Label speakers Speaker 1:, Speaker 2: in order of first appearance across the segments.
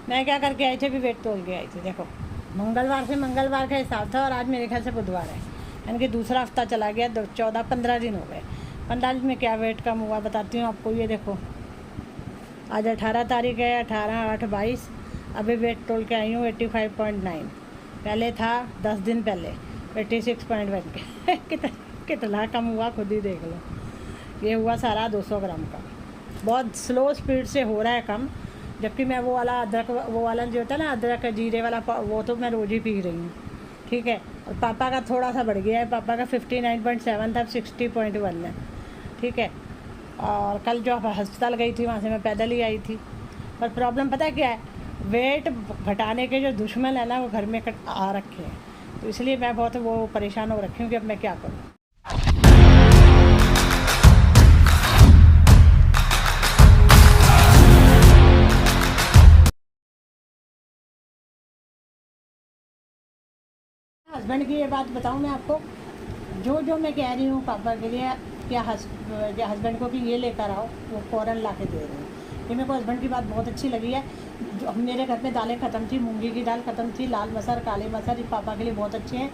Speaker 1: मैं क्या करके आई थी, अभी वेट तोल के आई थी। देखो, मंगलवार का हिसाब था और आज मेरे ख्याल से बुधवार है, यानी कि दूसरा हफ्ता चला गया। 14-15 दिन हो गए। 15 दिन में क्या वेट कम हुआ बताती हूँ आपको। ये देखो, आज 18 तारीख है, 18/8/22। अभी वेट तोल के आई हूँ 85.9। पहले था 10 दिन पहले 86.1 के कितना कम हुआ खुद ही देख लो। ये हुआ सारा 200 ग्राम का। बहुत स्लो स्पीड से हो रहा है कम, जबकि मैं वो वाला अदरक, वो वाला जो होता है ना अदरक जीरे वाला, वो तो मैं रोज़ ही पी रही हूँ। ठीक है। और पापा का थोड़ा सा बढ़ गया है। पापा का 59.7 था, अब 60.1 है। ठीक है। और कल जो अस्पताल गई थी वहाँ से मैं पैदल ही आई थी। पर प्रॉब्लम पता है क्या है, वेट घटाने के जो दुश्मन है ना वो घर में आ रखे हैं। तो इसलिए मैं बहुत वो परेशान हो रखी हूँ कि अब मैं क्या करूँ। हस्बैंड की ये बात बताऊँ मैं आपको, जो मैं कह रही हूँ पापा के लिए, क्या हस्बैंड को कि ये लेकर आओ, वो फ़ौरन ला के दे रहे हैं। ये मेरे को हस्बैंड की बात बहुत अच्छी लगी है। जो मेरे घर में दालें ख़त्म थी, मूंगी की दाल ख़त्म थी, लाल मसर, काले मसर, ये पापा के लिए बहुत अच्छे हैं।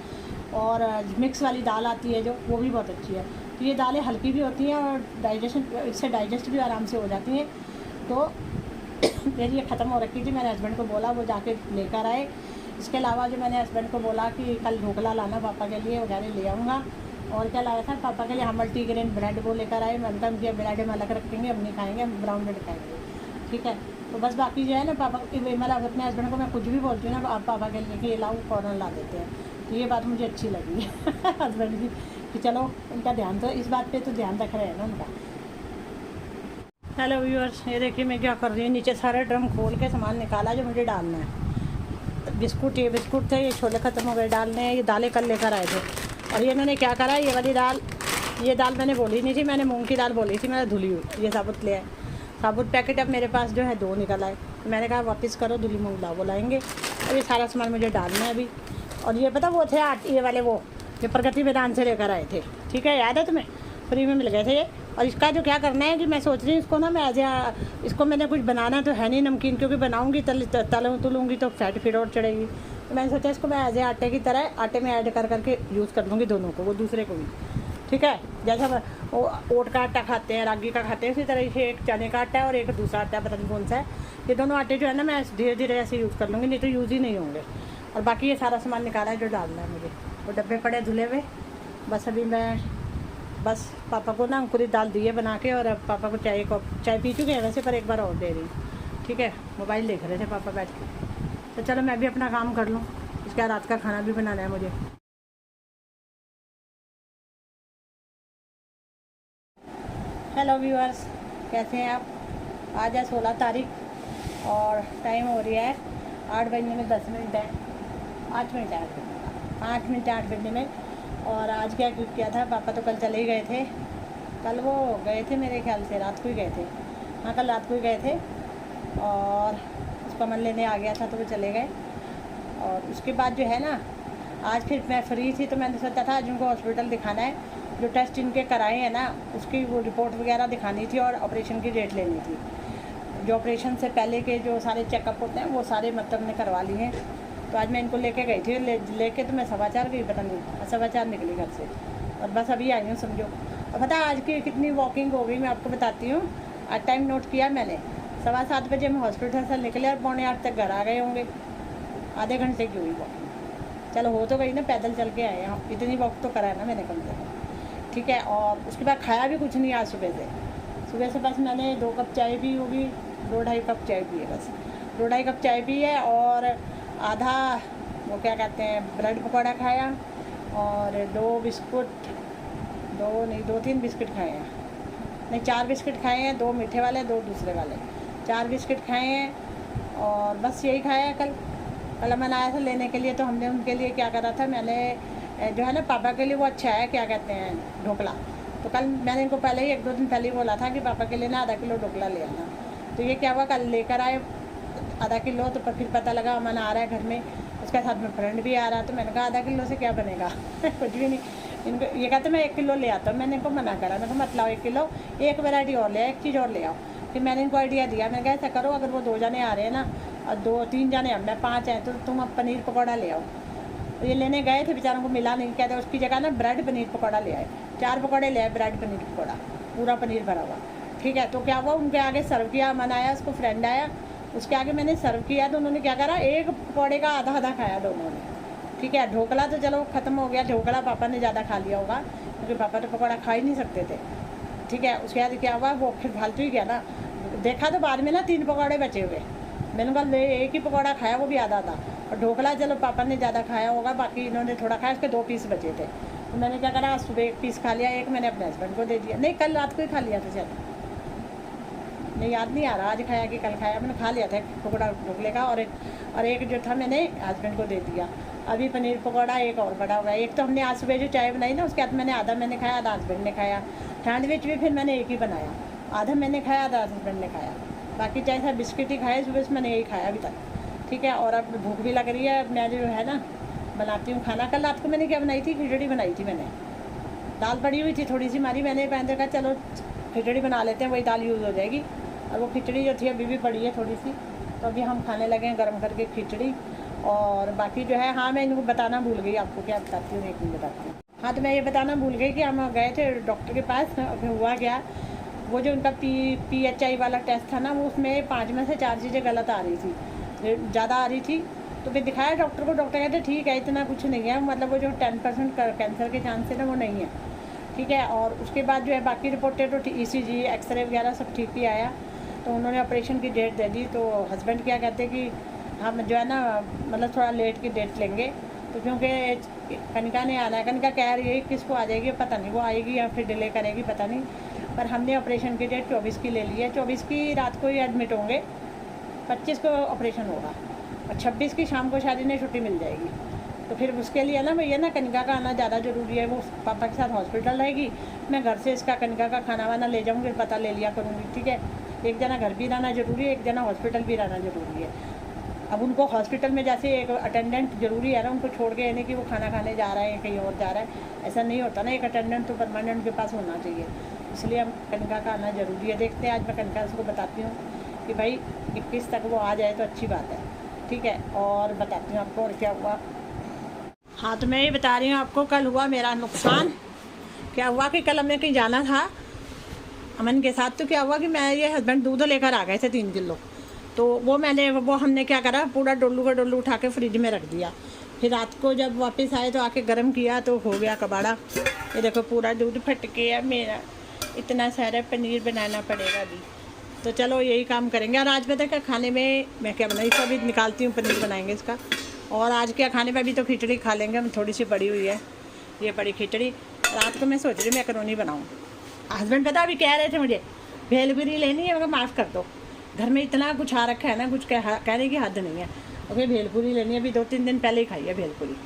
Speaker 1: और मिक्स वाली दाल आती है जो, वो भी बहुत अच्छी है। तो ये दालें हल्की भी होती हैं और इससे डाइजेस्ट भी आराम से हो जाती हैं। तो मेरी ये ख़त्म हो रखी थी। मैंने हस्बैंड को बोला, वो जाके लेकर आए। इसके अलावा जो मैंने हस्बैंड को बोला कि कल ढोकला लाना पापा के लिए, वो कह रहे ले आऊँगा। और क्या लाया था पापा के लिए, हम मल्टीग्रेन ब्रेड वो लेकर आए। मैंने कहा मुझे ब्रेड हम अलग रखेंगे, हम नहीं खाएंगे, हम ब्राउन ब्रेड खाएंगे। ठीक है। तो बस बाकी जो है ना पापा, मतलब अपने हस्बैंड को मैं कुछ भी बोलती हूँ ना, आप पापा के लिए कि ये लाओ, फ़ौरन ला देते हैं। तो ये बात मुझे अच्छी लगी है हस्बैंड की, कि चलो उनका ध्यान, तो इस बात पे तो ध्यान रख रहे हैं ना उनका। हेलो व्यूअर्स, ये देखिए मैं क्या कर रही हूँ। नीचे सारे ड्रम खोल के सामान निकाला जो मुझे डालना है। बिस्कुट, ये बिस्कुट थे, ये छोले ख़त्म हो गए डालने हैं। ये दालें कल लेकर आए थे और ये इन्होंने क्या करा, ये वाली दाल, ये दाल मैंने बोली नहीं थी, मैंने मूंग की दाल बोली थी, मैंने धुली हुई, ये साबुत ले आए। साबुत पैकेट अब मेरे पास जो है 2 निकल आए। तो मैंने कहा वापस करो, धुली मूंग दाल बुलाएँगे। और ये सारा सामान मुझे डालना है अभी। और ये पता वो थे ये वाले, वो जो प्रगति मैदान से लेकर आए थे। ठीक है, याद है तुम्हें, फ्री में मिल गए थे ये। और इसका जो क्या करना है कि मैं सोच रही हूँ इसको ना, मैं इसको मैंने कुछ बनाना तो है नहीं नमकीन, क्योंकि बनाऊँगी तलूँगी तो फैट फिर और चढ़ेगी। तो मैंने सोचा इसको मैं आटे की तरह आटे में ऐड करके यूज़ कर लूँगी दोनों को, वो दूसरे को भी। ठीक है। जैसा वो ओट का आटा खाते हैं, रागी का खाते हैं, उसी तरह से एक चने का आटा है और एक दूसरा आटा पता नहीं कौन सा है। ये दोनों आटे जो है ना मैं धीरे धीरे ऐसे यूज़ कर लूँगी, नहीं तो यूज़ ही नहीं होंगे। और बाकी ये सारा सामान निकाला है जो डालना है मुझे, वो डब्बे पड़े धुले हुए। बस अभी मैं पापा को ना अंकुरित दाल दिए बना के, और अब पापा को चाय पी चुके हैं वैसे, पर एक बार और दे रही हूँ। ठीक है। मोबाइल देख रहे थे पापा बैठ के। तो चलो मैं भी अपना काम कर लूँ, इसके बाद रात का खाना भी बनाना है मुझे। हेलो व्यूअर्स, कैसे हैं आप। आज है 16 तारीख और टाइम हो रही है 8:10 है। 8 मिनट है, 5 मिनट 8 बजने में। और आज क्या किया था, पापा तो कल चले ही गए थे। कल वो गए थे मेरे ख्याल से, रात को ही गए थे। हाँ, कल रात को ही गए थे। और उसका मन लेने आ गया था तो वो चले गए। और उसके बाद जो है ना, आज फिर मैं फ्री थी तो मैंने सोचा था आज उनको हॉस्पिटल दिखाना है। जो टेस्ट इनके कराए हैं ना, उसकी वो रिपोर्ट वगैरह दिखानी थी और ऑपरेशन की डेट लेनी थी। जो ऑपरेशन से पहले के जो सारे चेकअप होते हैं वो सारे मतलब ने करवा लिए हैं। तो आज मैं इनको लेके गई थी, लेके तो मैं 4:15 गई, पता नहीं 4:15 निकली घर से, और बस अभी आई हूँ समझो। और पता आज की कितनी वॉकिंग हो गई मैं आपको बताती हूँ। आज टाइम नोट किया मैंने, 7:15 बजे हम हॉस्पिटल से निकले और 7:45 तक घर आ गए होंगे। आधे घंटे की हुई वॉकिंग। चलो हो तो गई ना, पैदल चल के आए हैं, इतनी वॉक तो करा है ना मैंने कम से कम। ठीक है। और उसके बाद खाया भी कुछ नहीं आज सुबह से बस मैंने 2 कप चाय पी होगी, 2-2.5 कप चाय पी है बस, 2-2.5 कप चाय पी है। और आधा वो क्या कहते हैं ब्रेड पकौड़ा खाया, और 2-3 बिस्किट खाए हैं, नहीं 4 बिस्किट खाए हैं, 2 मीठे वाले, 2 दूसरे वाले, 4 बिस्किट खाए हैं। और बस यही खाया है। कल मन आया था लेने के लिए, तो हमने उनके लिए क्या करा था, मैंने जो है ना पापा के लिए वो अच्छा है, क्या कहते हैं, ढोकला। तो कल मैंने इनको पहले ही 1-2 दिन पहले ही बोला था कि पापा के लिए ना आधा किलो ढोकला ले आना। तो ये क्या हुआ, कल लेकर आए आधा किलो। तो फिर पता लगा अमन आ रहा है घर में, उसके साथ में फ्रेंड भी आ रहा। तो मैंने कहा आधा किलो से क्या बनेगा कुछ भी नहीं। इनको ये कहते मैं 1 किलो ले आता हूँ। मैंने इनको मना करा, मैं कहा मत लाओ 1 किलो, एक वैरायटी और ले आओ, एक चीज़ और ले आओ। फिर मैंने इनको आइडिया दिया, मैंने कहा ऐसा करो, अगर वो 2 जने आ रहे हैं ना, और 2-3 जने हम, मैं 5 हैं, तो तुम अब पनीर पकौड़ा ले आओ। तो ये लेने गए थे, बेचारों को मिला नहीं, कहते उसकी जगह ना ब्रेड पनीर पकौड़ा ले आए। 4 पकौड़े ले आए, ब्रेड पनीर पकौड़ा, पूरा पनीर भरा हुआ। ठीक है, तो क्या हुआ, उनके आगे सर्व किया, मनाया, उसको फ्रेंड आया, उसके आगे मैंने सर्व किया, तो उन्होंने क्या करा, एक पकौड़े का आधा आधा खाया दोनों ने। ठीक है, ढोकला तो चलो ख़त्म हो गया, ढोकला पापा ने ज़्यादा खा लिया होगा, क्योंकि पापा तो पकौड़ा खा ही नहीं सकते थे। ठीक है, उसके बाद क्या हुआ, वो फिर फालतू ही गया ना, देखा तो बाद में ना 3 पकौड़े बचे हुए। मैंने कहा ले, एक ही पकौड़ा खाया, वो भी आधा था। और ढोकला चलो पापा ने ज़्यादा खाया होगा, बाकी इन्होंने थोड़ा खाया, उसके 2 पीस बचे थे। तो मैंने क्या करा, सुबह 1 पीस खा लिया, एक मैंने अपने हस्बैंड को दे दिया। नहीं, कल रात को ही खा लिया था शायद, नहीं याद नहीं आ रहा आज खाया कि कल खाया, मैंने खा लिया था पकौड़ा ढोकले का, और एक जो था मैंने हस्बैंड को दे दिया। अभी पनीर पकौड़ा एक और बड़ा हुआ है। एक तो हमने आज सुबह जो चाय बनाई ना, उसके बाद मैंने आधा मैंने खाया, आधा हस्बैंड ने खाया। सैंडविच भी फिर मैंने एक ही बनाया, आधा मैंने खाया, आधा हस्बैंड ने खाया। बाकी चाहे सब बिस्किट ही खाए सुबह से, मैंने यही खाया अभी तक। ठीक है, और अब भूख भी लग रही है, मैं जो है ना बनाती हूँ खाना। कल रात को मैंने क्या बनाई थी, खिचड़ी बनाई थी मैंने, दाल पड़ी हुई थी थोड़ी सी हमारी, मैंने पहले कहा चलो खिचड़ी बना लेते हैं, वही दाल यूज़ हो जाएगी। और वो खिचड़ी जो थी अभी भी पड़ी है थोड़ी सी, तो अभी हम खाने लगे हैं गर्म करके खिचड़ी। और बाकी जो है, हाँ मैं इनको बताना भूल गई, आपको क्या बताती हूँ, एक मिनट बताती हूँ। हाँ, तो मैं ये बताना भूल गई कि हम गए थे डॉक्टर के पास, फिर हुआ क्या, वो जो उनका PHI वाला टेस्ट था ना, वो उसमें 5 में से 4 चीज़ें गलत आ रही थी, ज़्यादा आ रही थी। तो फिर दिखाया डॉक्टर को, डॉक्टर कहते ठीक है, इतना कुछ नहीं है, मतलब वो जो 10% कैंसर के चांस है ना, वो नहीं है। ठीक है, और उसके बाद जो है बाकी रिपोर्टें तो ECG एक्सरे वगैरह सब ठीक ही आया। तो उन्होंने ऑपरेशन की डेट दे दी। तो हस्बैंड क्या कहते कि हम जो है ना, मतलब थोड़ा लेट की डेट लेंगे, तो क्योंकि कनिका ने आना है। कनिका कह रही है किसको आ जाएगी पता नहीं, वो आएगी या फिर डिले करेगी पता नहीं, पर हमने ऑपरेशन की डेट 24 की ले ली है। 24 की रात को ही एडमिट होंगे, 25 को ऑपरेशन होगा, और 26 की शाम को शायद इन्हें छुट्टी मिल जाएगी। तो फिर उसके लिए ना भैया ना, कनिका का आना ज़्यादा ज़रूरी है। वो पापा के साथ हॉस्पिटल रहेगी, मैं घर से इसका कनिका का खाना वाना ले जाऊँगी, पता ले लिया करूँगी। ठीक है, एक जना घर भी रहना ज़रूरी है, एक जना हॉस्पिटल भी रहना ज़रूरी है। अब उनको हॉस्पिटल में जैसे एक अटेंडेंट ज़रूरी है ना, उनको छोड़ के यानी कि वो खाना खाने जा रहा है कहीं और जा रहा है, ऐसा नहीं होता ना। एक अटेंडेंट तो परमानेंट के पास होना चाहिए, इसलिए हम कनिका का आना ज़रूरी है। देखते हैं, आज मैं कनिका उसको बताती हूँ कि भाई 21 तक वो आ जाए तो अच्छी बात है। ठीक है, और बताती हूँ आपको और क्या हुआ। हाँ, तो मैं ये बता रही हूँ आपको, कल हुआ मेरा नुकसान। क्या हुआ कि कल हमें कहीं जाना था अमन के साथ। तो क्या हुआ कि मैं ये हस्बैंड दूध लेकर आ गए थे 3 किलो, तो वो हमने क्या करा, पूरा डोलू का डोलू उठा के फ्रिज में रख दिया। फिर रात को जब वापस आए तो आके गर्म किया तो हो गया कबाड़ा। ये देखो पूरा दूध फट गया मेरा, इतना सारा पनीर बनाना पड़ेगा अभी। तो चलो यही काम करेंगे। और आज पता क्या खाने में मैं क्या बनाई, इसको अभी निकालती हूँ, पनीर बनाएंगे इसका। और आज क्या खाने में, अभी तो खिचड़ी खा लेंगे हम, थोड़ी सी पड़ी हुई है ये पड़ी खिचड़ी। रात को मैं सोच रही हूँ मैकरोनी बनाऊँ। हस्बैंड पता अभी कह रहे थे मुझे भेलपुरी लेनी है, मगर माफ़ कर दो, घर में इतना कुछ आ रखा है ना, कुछ कहने की हद नहीं है। ओके, भेलपुरी लेनी है, अभी 2-3 दिन पहले ही खाई है भेलपुरी।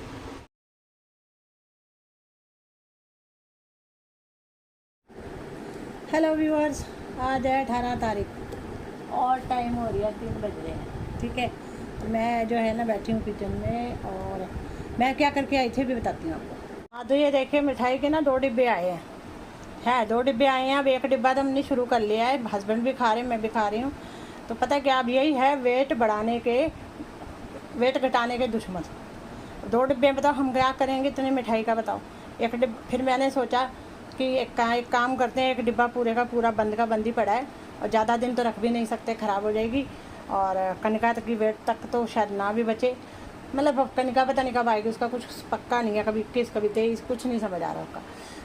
Speaker 1: हेलो व्यूअर्स, आज है 18 तारीख और टाइम हो रही है 3 बज रहे हैं। ठीक है, तो मैं जो है ना बैठी हूँ किचन में, और मैं क्या करके आई थी भी बताती हूँ आपको। हाँ, तो ये देखिए मिठाई के ना 2 डिब्बे आए हैं। 2 डिब्बे आए हैं। अब 1 डिब्बा तो हमने शुरू कर लिया है, हस्बैंड भी खा रहे हैं, मैं भी खा रही हूँ। तो पता है क्या, अब यही है वेट घटाने के दुश्मन। 2 डिब्बे बताओ हम क्या करेंगे इतने मिठाई का, बताओ। फिर मैंने सोचा कि एक काम करते हैं, 1 डिब्बा पूरे का पूरा बंद का बंद ही पड़ा है, और ज़्यादा दिन तो रख भी नहीं सकते, ख़राब हो जाएगी। और कनिका तक की वेट तक तो शायद ना भी बचे, मतलब कनिका पता नहीं कब आएगी, उसका कुछ पक्का नहीं है, कभी 21 कभी 23, कुछ नहीं समझ आ रहा उसका।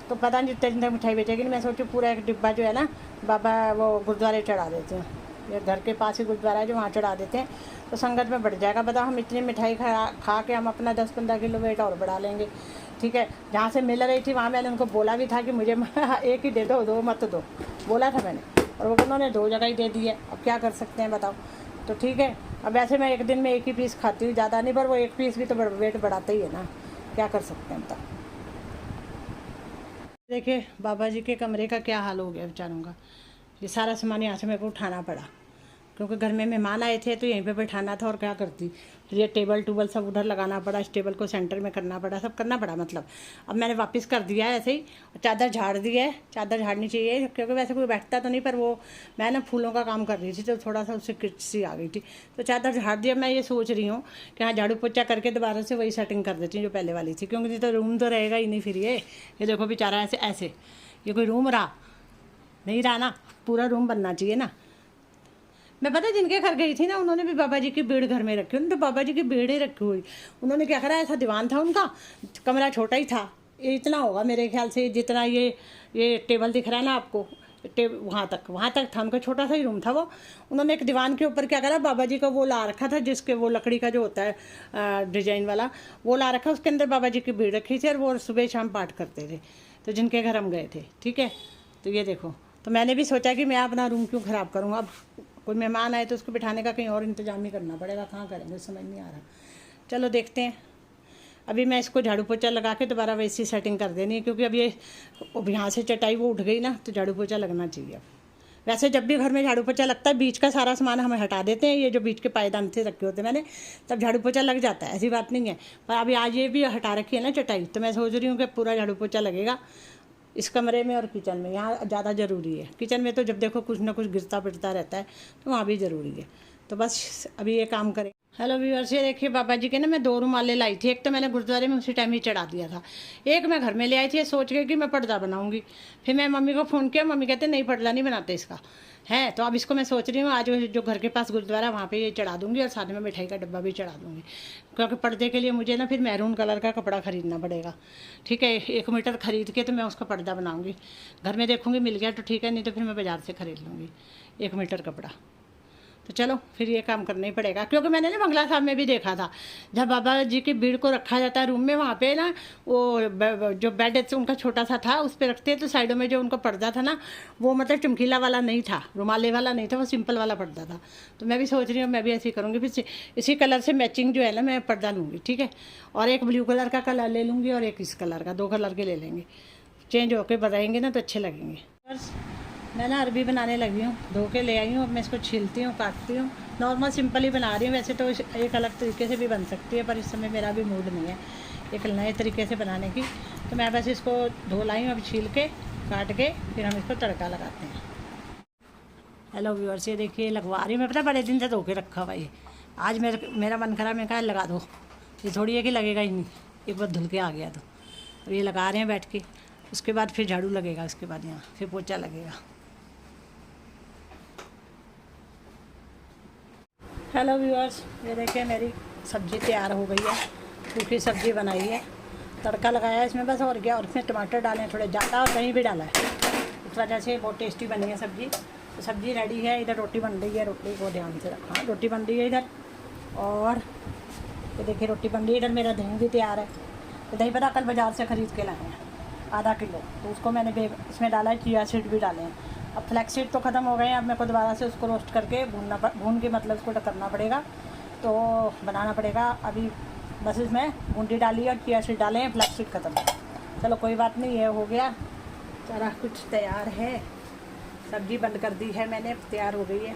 Speaker 1: तो पता नहीं जितने दिन तक मिठाई बेचेगी। मैं सोचूँ पूरा 1 डिब्बा जो है ना बाबा वो गुरुद्वारे चढ़ा देते हैं, ये घर के पास ही गुरुद्वारा है जो वहाँ चढ़ा देते हैं, तो संगत में बढ़ जाएगा। बताओ, हम इतनी मिठाई खा के हम अपना 10-15 किलो वेट और बढ़ा लेंगे। ठीक है, जहाँ से मिल रही थी वहाँ मैंने उनको बोला भी था कि मुझे 1 ही दे दो, 2 मत दो, बोला था मैंने, और वो उन्होंने 2 जगह ही दे दी है। अब क्या कर सकते हैं बताओ। तो ठीक है, अब वैसे मैं 1 दिन में 1 ही पीस खाती हूँ, ज़्यादा नहीं, पर वो 1 पीस भी तो वेट बढ़ाता ही है ना, क्या कर सकते हैं बताओ। देखिए बाबा जी के कमरे का क्या हाल हो गया बेचारों का, ये सारा सामान यहाँ से मेरे को उठाना पड़ा। क्योंकि घर में मेहमान आए थे तो यहीं पे बैठाना था, और क्या करती। फिर ये टेबल टूबल सब उधर लगाना पड़ा, इस टेबल को सेंटर में करना पड़ा, सब करना पड़ा मतलब। अब मैंने वापस कर दिया है ऐसे ही, चादर झाड़ दी है। चादर झाड़नी चाहिए क्योंकि वैसे कोई बैठता तो नहीं, पर वो मैं ना फूलों का काम कर रही थी तो थोड़ा सा उससे किच सी आ गई थी, तो चादर झाड़ दिया। मैं ये सोच रही हूँ कि हाँ झाड़ू पोछा करके दोबारा से वही सेटिंग कर देती हूँ जो पहले वाली थी, क्योंकि नहीं तो रूम तो रहेगा ही नहीं फिर। ये देखो बेचारा ऐसे ऐसे, ये कोई रूम रहा नहीं रहा ना, पूरा रूम बनना चाहिए ना। मैं पता जिनके घर गई थी ना, उन्होंने भी बाबा जी की भीड़ घर में रखी, उन्होंने तो बाबा जी की भीड़ ही रखी हुई। उन्होंने क्या करा, ऐसा दीवान था उनका, कमरा छोटा ही था, ये इतना होगा मेरे ख्याल से जितना ये टेबल दिख रहा है ना आपको, वहाँ तक था उनका, छोटा सा ही रूम था वो। उन्होंने एक दीवान के ऊपर क्या करा, बाबा जी का वो ला रखा था, जिसके वो लकड़ी का जो होता है डिजाइन वाला, वो ला रखा, उसके अंदर बाबा जी की भीड़ रखी थी, और वो सुबह शाम पाठ करते थे, तो जिनके घर हम गए थे। ठीक है, तो ये देखो, तो मैंने भी सोचा कि मैं अपना रूम क्यों ख़राब करूँ। अब कोई मेहमान आए तो उसको बिठाने का कहीं और इंतजाम ही करना पड़ेगा, कहाँ करेंगे समझ नहीं आ रहा। चलो देखते हैं। अभी मैं इसको झाड़ू पोछा लगा के दोबारा वैसी सेटिंग कर देनी है, क्योंकि अब ये यहाँ से चटाई वो उठ गई ना, तो झाड़ू पोछा लगना चाहिए अब। वैसे जब भी घर में झाड़ू पोछा लगता है, बीच का सारा सामान हम हटा देते हैं, ये जो बीच के पायदान से रखे होते हैं मैंने, तब झाड़ू पोछा लग जाता है, ऐसी बात नहीं है। पर अभी आज ये भी हटा रखी है ना चटाई, तो मैं सोच रही हूँ कि पूरा झाड़ू पोछा लगेगा इस कमरे में और किचन में। यहाँ ज़्यादा ज़रूरी है, किचन में तो जब देखो कुछ ना कुछ गिरता पिटता रहता है, तो वहाँ भी ज़रूरी है। तो बस अभी ये काम करें। हेलो व्यूअर्स, ये देखिए बाबा जी के ना मैं 2 रुमाले लाई थी। एक तो मैंने गुरुद्वारे में उसी टाइम ही चढ़ा दिया था, एक मैं घर में ले आई थी सोच के कि मैं पर्दा बनाऊंगी। फिर मैं मम्मी को फ़ोन किया, मम्मी कहते नहीं पर्दा नहीं बनाते इसका है। तो अब इसको मैं सोच रही हूँ आज जो घर के पास गुरुद्वारा वहाँ पे ये चढ़ा दूँगी, और साथ में मिठाई का डब्बा भी चढ़ा दूँगी, क्योंकि पर्दे के लिए मुझे ना फिर मैरून कलर का कपड़ा ख़रीदना पड़ेगा। ठीक है, 1 मीटर ख़रीद के तो मैं उसका पर्दा बनाऊँगी। घर में देखूँगी मिल गया तो ठीक है, नहीं तो फिर मैं बाज़ार से ख़रीद लूँगी 1 मीटर कपड़ा। तो चलो फिर ये काम करना ही पड़ेगा, क्योंकि मैंने ना बंगला साहब में भी देखा था, जब बाबा जी की भीड़ को रखा जाता है रूम में, वहाँ पे ना वो जो बेड उनका छोटा सा था, उस पर रखते हैं, तो साइडों में जो उनका पर्दा था ना, वो मतलब चमकीला वाला नहीं था, रुमाले वाला नहीं था, वो सिंपल वाला पर्दा था। तो मैं भी सोच रही हूँ मैं भी ऐसे ही करूँगी, फिर इसी कलर से मैचिंग जो है ना मैं पर्दा लूँगी। ठीक है, और एक ब्लू कलर का कलर ले लूँगी, और एक इस कलर का, 2 कलर के ले लेंगे, चेंज होके बनाएंगे ना तो अच्छे लगेंगे। बस मैं ना अरबी बनाने लगी हूँ, धो के ले आई हूँ। अब मैं इसको छीलती हूँ, काटती हूँ, नॉर्मल सिंपल ही बना रही हूँ। वैसे तो एक अलग तरीके से भी बन सकती है, पर इस समय मेरा भी मूड नहीं है एक नए तरीके से बनाने की, तो मैं बस इसको धो लाई हूँ। अब छील के काट के फिर हम इसको तड़का लगाते हैं। हेलो व्यूअर्स, ये देखिए लगवा रही हूँ मैं, पता बड़े दिन से धो के रखा हुआ ये, आज मेरा मन करा, मैं कहा लगा दो, ये थोड़ी है कि लगेगा ही नहीं, एक बार धुल के आ गया तो ये लगा रहे हैं बैठ के। उसके बाद फिर झाड़ू लगेगा, उसके बाद यहाँ फिर पोछा लगेगा। हेलो व्यूअर्स, ये देखिए मेरी सब्ज़ी तैयार हो गई है, सूखी सब्ज़ी बनाई है, तड़का लगाया है इसमें बस, और क्या, और इसमें टमाटर डाले हैं थोड़े ज़्यादा, और दही भी डाला है, इस वजह से बहुत टेस्टी बनी है सब्ज़ी। तो सब्ज़ी रेडी है, इधर रोटी बन रही है, रोटी को ध्यान से रखा, रोटी बन रही है इधर, और ये देखिए रोटी बन रही है इधर। मेरा दही भी तैयार है, तो दही पता कल बाज़ार से ख़रीद के लाए हैं आधा किलो, तो उसको मैंने इसमें डाला है, चिया सीड भी डाले हैं। अब फ्लैक्स सीड तो ख़त्म हो गए हैं, अब मेरे को दोबारा से उसको रोस्ट करके भून के मतलब उसको करना पड़ेगा, तो बनाना पड़ेगा। अभी बस इसमें बूंदी डाली और चिया सीड डाले हैं, फ्लैक्स सीड ख़त्म। चलो कोई बात नहीं, ये हो गया, सारा कुछ तैयार है, सब्ज़ी बंद कर दी है मैंने, तैयार हो गई है।